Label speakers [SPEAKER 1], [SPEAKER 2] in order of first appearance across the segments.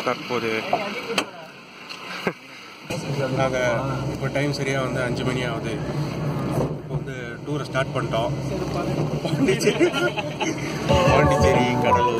[SPEAKER 1] தற்போது நாங்கள் இப்போ டைம் சரியாக வந்து 5 மணி ஆகுது. இப்போ வந்து டூரை ஸ்டார்ட் பண்ணிட்டோம். பாண்டிச்சேரி கடலூர்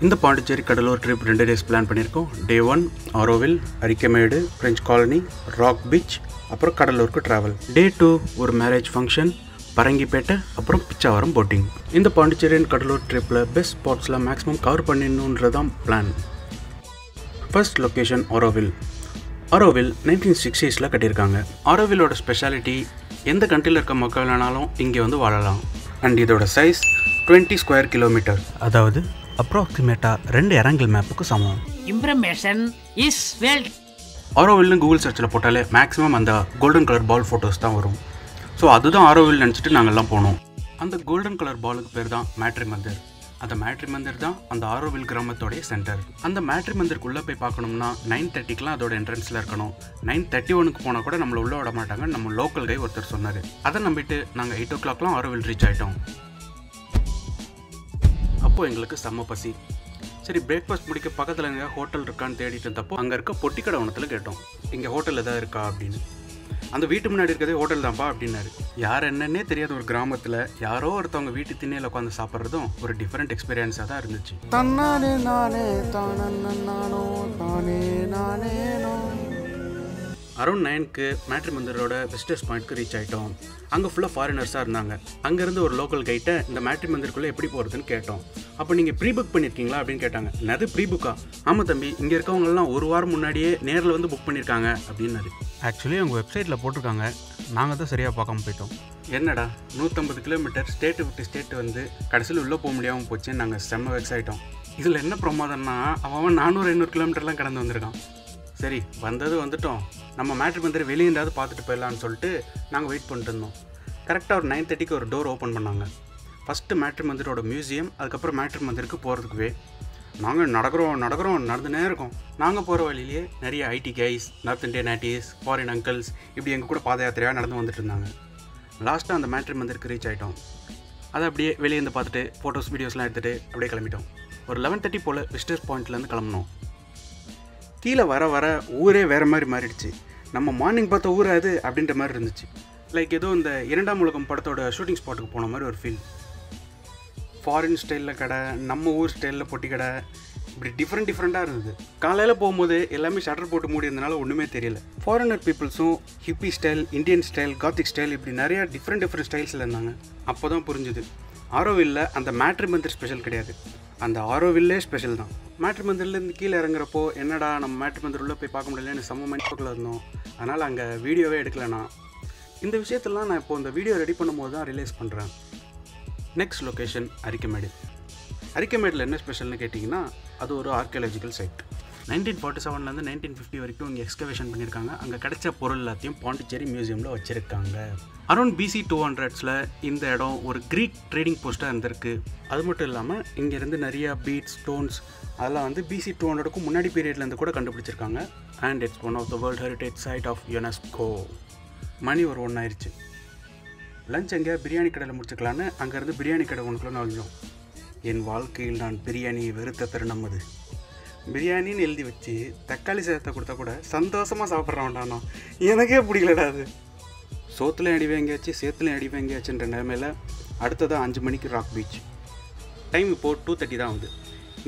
[SPEAKER 1] இந்த Pondicherry Cuddalore trip 2 days plan பண்ணியிருக்கோம். டே 1 Auroville, Arikamedu, French colony, rock beach, அப்புறம் கடலூருக்கு ட்ராவல். டே 2 ஒரு மேரேஜ் ஃபங்க்ஷன், பரங்கிப்பேட்டை, அப்புறம் பிச்சாவரம் போட்டிங். இந்த பாண்டிச்சேரி அண்ட் கடலூர் ட்ரிப்பில் பெஸ்ட் ஸ்பாட்ஸ்லாம் மேக்ஸிமம் கவர் பண்ணிடணுன்றதான் plan. First location Auroville. Auroville 1960s கட்டியிருக்காங்க. ஆரோவிலோட ஸ்பெஷாலிட்டி எந்த கண்ட்ரியில் இருக்க மக்கள் வேணாலும் இங்கே வந்து வாழலாம். அண்ட் இதோட சைஸ் 20 ஸ்கொயர் கிலோமீட்டர், அதாவது அப்ராக்சிமேட்டாக 2 எரங்கல் மேப்புக்கு சமம்.
[SPEAKER 2] Information is well.
[SPEAKER 1] ஆரோவில்னு கூகுள் சர்ச்சில் போட்டாலே மேக்ஸிமம் அந்த கோல்டன் கலர் பால் ஃபோட்டோஸ் தான் வரும். ஸோ அதுதான் ஆரோவில் நினச்சிட்டு நாங்கள்லாம் போனோம். அந்த கோல்டன் கலர் பாலுக்கு பேர் தான் மேட்ரி மந்திர். அந்த மேட்ரி மந்திர் தான் அந்த ஆரோவில் கிராமத்தோடைய சென்டர். அந்த மேட்ரி மந்திருக்குள்ளே போய் பார்க்கணும்னா 9:30க்குலாம் அதோட என்ட்ரன்ஸில் இருக்கணும். 9:31க்கு போனால் கூட நம்மளை உள்ளே விட மாட்டாங்க. நம்ம லோக்கல் கை ஒருத்தர் சொன்னார். அதை நம்பிட்டு நாங்கள் 8 o'clockலாம் ஆரோவில் ரீச் ஆகிட்டோம். அப்போது எங்களுக்கு செம்ம பசி. சரி, பிரேக்ஃபாஸ்ட் முடிக்க பக்கத்தில் எங்கே ஹோட்டல் இருக்கான்னு தேடிட்டு இருந்தப்போ அங்கே இருக்க பொட்டிக்கடை ஒன்றத்தில் கேட்டோம், இங்கே ஹோட்டல் எதாவது இருக்கா அப்படின்னு. அந்த வீட்டு முன்னாடி இருக்கிறதே ஹோட்டல் தான்ப்பா அப்படின்னாரு. யார் என்னன்னே தெரியாத ஒரு கிராமத்தில் யாரோ ஒருத்தவங்க வீட்டு திண்ணையில் உட்காந்து சாப்பிட்றதும் ஒரு டிஃப்ரெண்ட் எக்ஸ்பீரியன்ஸாக தான் இருந்துச்சு. அரௌண்ட் 9க்கு மேட்ரி மந்திரோட விசிட்டர்ஸ் பாயிண்ட்க்கு ரீச் ஆகிட்டோம். அங்கே ஃபுல்லாக ஃபாரினர்ஸாக இருந்தாங்க. அங்கேருந்து ஒரு லோக்கல் கைட்டை இந்த மேட்ரி மந்திருக்குள்ளே எப்படி போகிறதுன்னு கேட்டோம். அப்போ நீங்கள் ப்ரீ புக் பண்ணியிருக்கீங்களா அப்படின்னு கேட்டாங்க. என்னது ப்ரீ புக்கா? ஆமாம் தம்பி, இங்கே இருக்கவங்கலாம் 1 வாரம் முன்னாடியே நேரில் வந்து புக் பண்ணியிருக்காங்க அப்படின்னாரு. ஆக்சுவலி அவங்க வெப்சைட்டில் போட்டிருக்காங்க, நாங்கள் தான் சரியாக பார்க்காம போயிட்டோம். என்னடா 150 கிலோமீட்டர் ஸ்டேட்டு விட்டு ஸ்டேட்டு வந்து கடைசியில் உள்ளே போக முடியாமல் போச்சுன்னு நாங்கள் செம்ம வெக்ஸ் ஆகிட்டோம். இதில் என்ன பிரமாதம்னா அவன் 400-500 கிலோமீட்டர்லாம் கடந்து வந்திருக்கான். சரி, வந்துட்டோம், நம்ம மேட்ரி மந்திரி வெளியே இருந்தாவது பார்த்துட்டு போயிடலான்னு சொல்லிட்டு நாங்கள் வெயிட் பண்ணிட்டு இருந்தோம். கரெக்டாக ஒரு 9:30க்கு ஒரு டோர் ஓப்பன் பண்ணாங்க. ஃபஸ்ட்டு மேட்ரி மந்திரோட மியூசியம், அதுக்கப்புறம் மேட்ரி மந்திருக்கு போகிறதுக்குவே நாங்கள் நடந்துனே இருக்கோம். நாங்கள் போகிற வழியிலேயே நிறைய IT guys, north Indian aunties, foreign uncles இப்படி எங்கள் கூட பாத யாத்திரையாக நடந்து வந்துட்டு இருந்தாங்க. லாஸ்ட்டாக அந்த மேட்ரி மந்திருக்கு ரீச் ஆகிட்டோம். அதை அப்படியே வெளியே இருந்து பார்த்துட்டு ஃபோட்டோஸ் வீடியோஸ்லாம் எடுத்துகிட்டு அப்படியே கிளம்பிட்டோம். ஒரு 11:30 போல் விசிட்டர்ஸ் பாயிண்ட்லேருந்து கிளம்பினோம். கீழே வர ஊரே வேறு மாதிரி மாறிடுச்சு. நம்ம மார்னிங் பார்த்த ஊர் அது அப்படின்ற மாதிரி இருந்துச்சு. லைக் ஏதோ இந்த 2ஆம் உலகம் படத்தோட ஷூட்டிங் ஸ்பாட்டுக்கு போன மாதிரி ஒரு ஃபீல். ஃபாரின் ஸ்டைலில் கடை, நம்ம ஊர் ஸ்டைலில் பொட்டி கடை, இப்படி டிஃப்ரெண்ட்டாக இருந்தது. காலையில் போகும்போது எல்லாமே ஷட்டர் போட்டு மூடி இருந்தனால ஒன்றுமே தெரியல. ஃபாரினர் பீப்புள்ஸும் hippie style, Indian style, Gothic style இப்படி நிறையா டிஃப்ரெண்ட் ஸ்டைல்ஸில் இருந்தாங்க. அப்போ தான் புரிஞ்சுது, ஆரோவில்ல அந்த மேட்ரி மந்திர் ஸ்பெஷல் கிடையாது, அந்த ஆரோவில்லே ஸ்பெஷல் தான். மேட்ரி மந்திர்லேருந்து கீழே இறங்குறப்போ என்னடா நம்ம மேட்ரி மந்திர் உள்ளே போய் பார்க்க முடியலன்னு செம்ம மைண்டில் இருந்தோம். அதனால் அங்கே வீடியோவே எடுக்கலைண்ணா. இந்த விஷயத்தெல்லாம் நான் இப்போ இந்த வீடியோ ரெடி பண்ணும்போது தான் ரிலீஸ் பண்ணுறேன். Next location Arikamedu. அரிக்கமேடில் என்ன ஸ்பெஷல்னு கேட்டிங்கன்னா, அது ஒரு ஆர்கியாலஜிக்கல் சைட். 1947லேருந்து 1950 வரைக்கும் இங்கே எக்ஸ்கவேஷன் பண்ணியிருக்காங்க. அங்கே கிடைச்ச பொருள் எல்லாத்தையும் பாண்டிச்சேரி மியூசியமில் வச்சுருக்காங்க. அரௌண்ட் BC 200s இந்த இடம் ஒரு க்ரீக் ட்ரேடிங் போஸ்ட்டாக இருந்திருக்கு. அது மட்டும் இல்லாமல் இங்கேருந்து நிறையா பீட்ஸ், ஸ்டோன்ஸ் அதெல்லாம் வந்து BC 200க்கும் முன்னாடி பீரியட்லேருந்து கூட கண்டுபிடிச்சிருக்காங்க. And it's one of the world heritage site of UNESCO. மணி ஒரு 1 ஆயிடுச்சு. லஞ்ச் எங்கே பிரியாணி கடையில் முடிச்சுக்கலான்னு அங்கேருந்து பிரியாணி கடை ஒன்றுக்குள்ள நுழைஞ்சோம். என் வாழ்க்கையில் நான் பிரியாணியை வெறுத்த தருணம் அது. பிரியாணின்னு எழுதி வச்சு தக்காளி சாதத்தை கொடுத்தா கூட சந்தோஷமாக சாப்பிட்றவன்டானா, எனக்கே பிடிக்கலடா அது. சோத்துலையும் அடி வாங்கியாச்சு, சேத்துலையும் அடி வாங்கியாச்சுன்ற நிலைமையில் அடுத்ததாக 5 மணிக்கு ராக் பீச். டைம் இப்போது 2:30 தான் ஆகுது.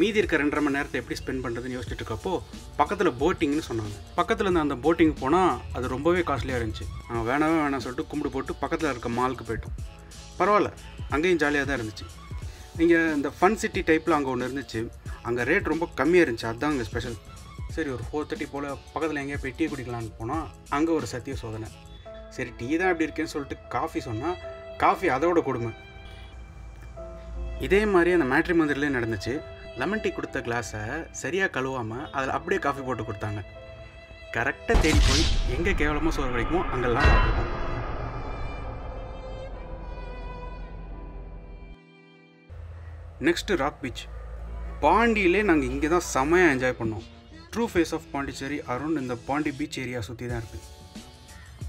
[SPEAKER 1] மீதி இருக்க 2.5 மணி நேரத்தை எப்படி ஸ்பெண்ட் பண்ணுறதுன்னு யோசிச்சுட்டு இருக்கப்போ பக்கத்தில் போட்டிங்னு சொன்னாங்க. பக்கத்தில் இருந்த அந்த போட்டிங் போனால் அது ரொம்பவே காஸ்ட்லியாக இருந்துச்சு. நாங்கள் வேணாம் சொல்லிட்டு கும்பிடு போட்டு பக்கத்தில் இருக்க மாலுக்கு போய்ட்டோம். பரவாயில்ல, அங்கேயும் ஜாலியாக தான் இருந்துச்சு. நீங்கள் இந்த ஃபன் சிட்டி டைப்பில் அங்கே ஒன்று இருந்துச்சு. அங்கே ரேட் ரொம்ப கம்மியாக இருந்துச்சு, அதுதான் அங்கே ஸ்பெஷல். சரி, ஒரு 4:30 போல் பக்கத்தில் எங்கேயா போய் டீ குடிக்கலான்னு போனால் அங்கே ஒரு சத்திய சோதனை. சரி, டீ தான் அப்படி இருக்கேன்னு சொல்லிட்டு காஃபி சொன்னால் காஃபி அதோட கொடுமை. இதே மாதிரி அந்த மேட்ரி மந்திரிலே நடந்துச்சு. லெமன் டீ கொடுத்த கிளாஸை சரியாக கழுவாமல் அதில் அப்படியே காஃபி போட்டு கொடுத்தாங்க. கரெக்டாக தேடி போய் எங்கே கேவலமாக சோறு கிடைக்குமோ அங்கெல்லாம் சாப்பிடுவோம். Next rock beach. பாண்டியிலே நாங்கள் இங்கே தான் செமையாக என்ஜாய் பண்ணோம். True face of Pondicherry around இந்த பாண்டி பீச் ஏரியா சுற்றி தான் இருக்குது.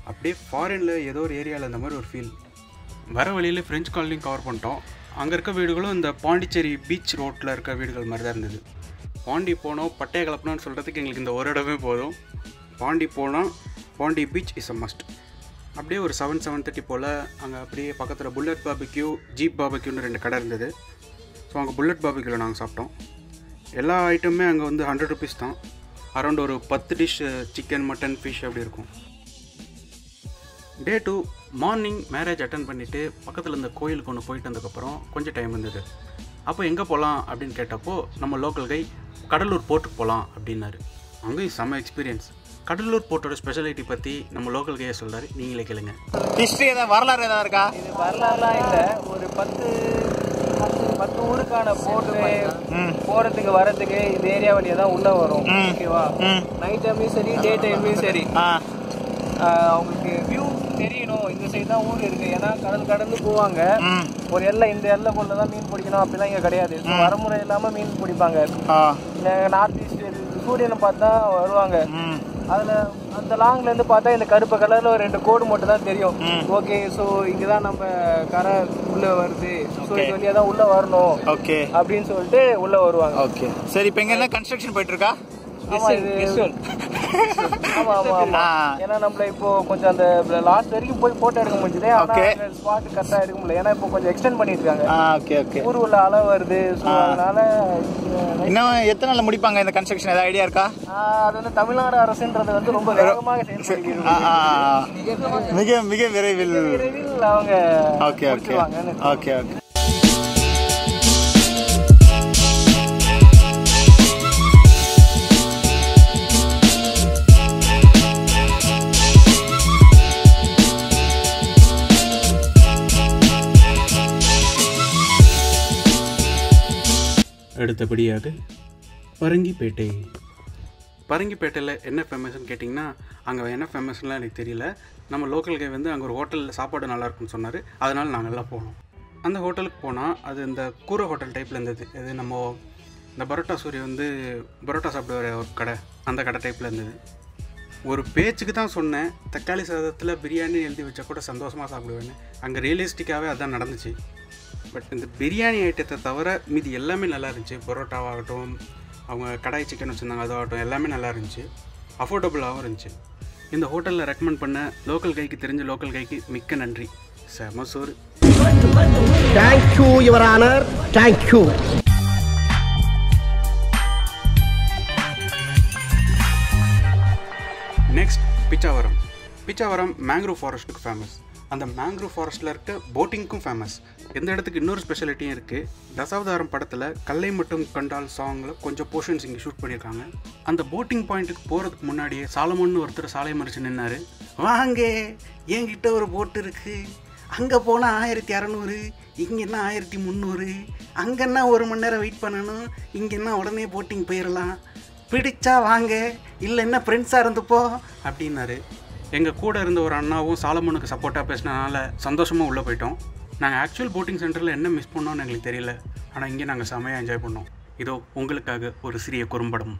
[SPEAKER 1] அப்படியே ஃபாரினில் ஏதோ ஒரு ஏரியாவில் இந்த மாதிரி ஒரு ஃபீல். வர வழியில் ஃப்ரெஞ்ச் காலனியும் கவர் பண்ணிட்டோம். அங்கே இருக்க வீடுகளும் இந்த பாண்டிச்சேரி பீச் ரோட்டில் இருக்க வீடுகள் மாதிரி தான் இருந்தது. பாண்டி போனோம் பட்டையை கலப்பணும்னு சொல்கிறதுக்கு எங்களுக்கு இந்த ஒரு இடமே போதும். பாண்டி போனால் Pondy beach is a must. அப்படியே ஒரு 7-7:30 போல் அங்கே அப்படியே பக்கத்தில் புல்லட் பாபிக்யூ, ஜீப் பாபிக்யூன்னு 2 கடை இருந்தது. ஸோ அங்கே புல்லட் பாபிக்யூவில் நாங்கள் சாப்பிட்டோம். எல்லா ஐட்டமுமே அங்கே வந்து 100 rupees தான். அரௌண்ட் ஒரு 10 டிஷ் சிக்கன், மட்டன், ஃபிஷ் அப்படி இருக்கும். டே 2 மார்னிங் மேரேஜ் அட்டன் பண்ணிவிட்டு பக்கத்தில் இந்த கோயிலுக்கு ஒன்று போயிட்டு வந்ததுக்கப்புறம் கொஞ்சம் டைம் இருந்தது. அப்போ எங்கே போகலாம் அப்படின்னு கேட்டப்போ நம்ம லோக்கல் கை கடலூர் போர்ட்டுக்கு போகலாம் அப்படின்னாரு. அங்கேயும் செம்ம எக்ஸ்பீரியன்ஸ். கடலூர் போர்ட்டோட ஸ்பெஷாலிட்டி பற்றி நம்ம லோக்கல் கையை சொல்கிறாரு, நீங்களே கேளுங்க.
[SPEAKER 3] ஹிஸ்ட்ரி ஏதாவது வரலாறு ஏதாவது இருக்கா?
[SPEAKER 4] இது வரலாறுலாம் இல்லை, ஒரு 10 ஊருக்கான போட்டு போகிறதுக்கு வரதுக்கு இந்த ஏரியா வழியாக தான் உள்ளே வரும். ஓகேவா? நைட் டைம்லையும் சரி, டே டைம்லையும் சரி, அவங்களுக்கு வியூ தெரியணும் இந்த சைடு தான் ஊர் இருக்கு. ஏன்னா கடந்து போவாங்க. ஒரு இந்த எல்லை கொண்டு தான் மீன் பிடிக்கணும் அப்படிலாம் இங்கே கிடையாது. வரமுறை இல்லாமல் மீன் பிடிப்பாங்க. நார்த் ஈஸ்ட் சூரியனை பார்த்து தான் வருவாங்க. அதில் அந்த லாங்லேருந்து பார்த்தா இந்த கருப்பு கலரில் ஒரு 2 கோடு மட்டும் தான் தெரியும். ஓகே, ஸோ இங்கே தான் நம்ம கரை உள்ளே வருது, ஸோ இது வழியாக தான் உள்ளே வரணும். ஓகே அப்படின்னு சொல்லிட்டு உள்ளே வருவாங்க. ஓகே,
[SPEAKER 3] சரி. இப்போ எங்கே என்ன கன்ஸ்ட்ரக்ஷன் போயிட்டு இருக்கா?
[SPEAKER 4] ஏன்னா நம்மள இப்போ கொஞ்சம் அந்த லாஸ்ட் வரைக்கும் போய் போட்டோ எடுக்க முடிஞ்சது. ஸ்பாட் கரெக்டா எடுக்க முடியல, ஏன்னா இப்போ கொஞ்சம் எக்ஸ்டெண்ட் பண்ணிருக்காங்க. ஊர் உள்ள அளவு வருது, அதனால
[SPEAKER 3] இன்னும் எத்தனை நாள்ல முடிப்பாங்க இந்த கன்ஸ்ட்ரக்ஷன்? ஏதாவது ஐடியா இருக்கா?
[SPEAKER 4] அது வந்து தமிழ்நாடு அரசுன்றது வந்து ரொம்ப வேகமாக
[SPEAKER 3] மிக விரைவில்
[SPEAKER 4] அவங்க
[SPEAKER 3] ஓகே ஓகே ஓகே ஓகே.
[SPEAKER 1] அடுத்தபடியாக பரங்கிப்பேட்டை. பரங்கிப்பேட்டையில் என்ன ஃபேமஸ்ன்னு கேட்டிங்கன்னா, அங்கே என்ன ஃபேமஸ்லாம் எனக்கு தெரியல. நம்ம லோக்கல் கை வந்து அங்கே ஒரு ஹோட்டலில் சாப்பாடு நல்லாயிருக்குன்னு சொன்னார். அதனால் நாங்கள்லாம் போனோம். அந்த ஹோட்டலுக்கு போனால் அது இந்த கூரை ஹோட்டல் டைப்பில் இருந்தது. இது நம்ம இந்த பரோட்டா சூரிய வந்து பரோட்டா சாப்பிடுவார் ஒரு கடை, அந்த கடை டைப்பில் இருந்தது. ஒரு பேச்சுக்கு தான் சொன்னேன், தக்காளி சாதத்தில் பிரியாணி எழுதி வச்சா கூட சந்தோஷமாக சாப்பிடுவேன்னு. அங்கே ரியலிஸ்டிக்காகவே அதுதான் நடந்துச்சு. பட் இந்த பிரியாணி ஐட்டத்தை தவிர மீதி எல்லாமே நல்லா இருந்துச்சு. பரோட்டாவாகட்டும், அவங்க கடாய் சிக்கன் வச்சுருந்தாங்க அதாகட்டும், எல்லாமே நல்லா இருந்துச்சு. அஃபோர்டபுளாகவும் இருந்துச்சு. இந்த ஹோட்டலில் ரெக்கமெண்ட் பண்ண லோக்கல் கைக்கு தெரிஞ்ச லோக்கல் கைக்கு மிக்க நன்றி. செம சோறு.
[SPEAKER 5] Thank you your honour, thank you.
[SPEAKER 1] Next Pichavaram. Pichavaram mangrove ஃபாரஸ்ட்டுக்கு ஃபேமஸ். அந்த மேங்க்ரோவ் ஃபாரஸ்ட்டில் இருக்க போட்டிங்க்கும் ஃபேமஸ். எந்த இடத்துக்கு இன்னொரு ஸ்பெஷாலிட்டியும் இருக்குது. தசாவதாரம் படத்தில் கல்லை மட்டும் கண்டால் சாங்கில் கொஞ்சம் போர்ஷன்ஸ் இங்கே ஷூட் பண்ணியிருக்காங்க. அந்த போட்டிங் பாயிண்ட்டுக்கு போகிறதுக்கு முன்னாடியே சாலமோன்னு ஒருத்தர் சாலை மறைச்சு நின்னார். வாங்க, என்கிட்ட ஒரு போட்டு இருக்குது, அங்கே போனால் 1600, இங்கேன்னா 1300, அங்கன்னா 1 மணி நேரம் வெயிட் பண்ணணும், இங்கேன்னா உடனே போட்டிங் போயிடலாம், பிடிச்சா வாங்க, இல்லைன்னா ஃப்ரெண்ட்ஸாக இருந்துப்போ அப்படின்னாரு. எங்கள் கூட இருந்த ஒரு அண்ணாவும் சாலமோனுக்கு சப்போர்ட்டாக பேசினதுனால சந்தோஷமாக உள்ளே போயிட்டோம். நாங்கள் ஆக்சுவல் போட்டிங் சென்டரில் என்ன மிஸ் பண்ணோன்னு எங்களுக்கு தெரியல. ஆனால் இங்கே நாங்கள் செமையாக என்ஜாய் பண்ணோம். இதோ உங்களுக்காக ஒரு சிறிய குறும்படம்.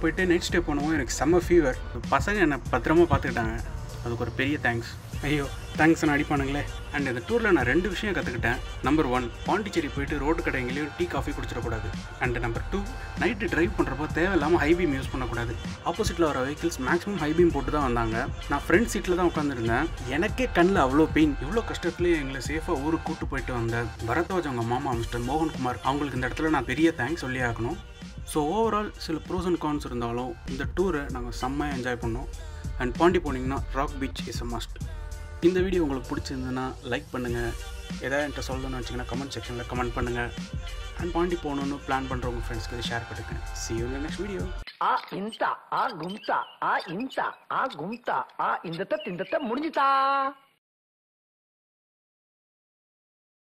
[SPEAKER 1] போயிட்டு நைட் ஸ்டே பண்ணுவோம். எனக்கு செம்ம ஃபீவர். பசங்க என்னை பத்திரமா பார்த்துக்கிட்டாங்க. அதுக்கு ஒரு பெரிய தேங்க்ஸ். ஐயோ தேங்க்ஸ்ன்னு அடிப்பானுங்களே. அண்ட் இந்த டூரில் நான் 2 விஷயம் கற்றுக்கிட்டேன். நம்பர் 1, பாண்டிச்சேரி போயிட்டு ரோடு கடைங்களையும் டீ காஃபி குடிச்சிடக்கூடாது. அண்ட் நம்பர் 2, நைட்டு ட்ரைவ் பண்ணுறப்போ தேவையில்லாமல் ஹை பீம் யூஸ் பண்ணக்கூடாது. ஆப்போசிட்டில் வர வெஹிக்கிள்ஸ் மேக்ஸிமம் ஹை பீம் போட்டு தான் வந்தாங்க. நான் ஃப்ரண்ட் சீட்டில் தான் உட்காந்துருந்தேன். எனக்கே கண்ணில் அவ்வளோ பெயின். இவ்வளோ கஷ்டத்துலேயே எங்களை சேஃபாக ஊருக்கு கூப்பிட்டு போயிட்டு வந்தேன் பரத்வாஜ் அவங்க மாமா மிஸ்டர் மோகன்குமார். அவங்களுக்கு இந்த இடத்துல நான் பெரிய தேங்க்ஸ் சொல்லி ஆகணும். ஸோ ஓவரால் சில ப்ரோஸ் அண்ட் கான்ஸ் இருந்தாலும் இந்த டூரை நாங்கள் செம்மையாக என்ஜாய் பண்ணோம். அண்ட் பாண்டி போனீங்கன்னா rock beach is a must. இந்த வீடியோ உங்களுக்கு பிடிச்சிருந்ததுன்னா லைக் பண்ணுங்கள். எதாவது என்கிட்ட சொல்லணும்னு வச்சிங்கன்னா கமெண்ட் செக்ஷனில் கமெண்ட் பண்ணுங்கள். அண்ட் பாண்டி போகணுன்னு பிளான் பண்ணுறவங்க ஃப்ரெண்ட்ஸ்க்கு ஷேர் பண்ணுங்கள். See you in the next video.
[SPEAKER 5] கும்தா முடிஞ்சுதா.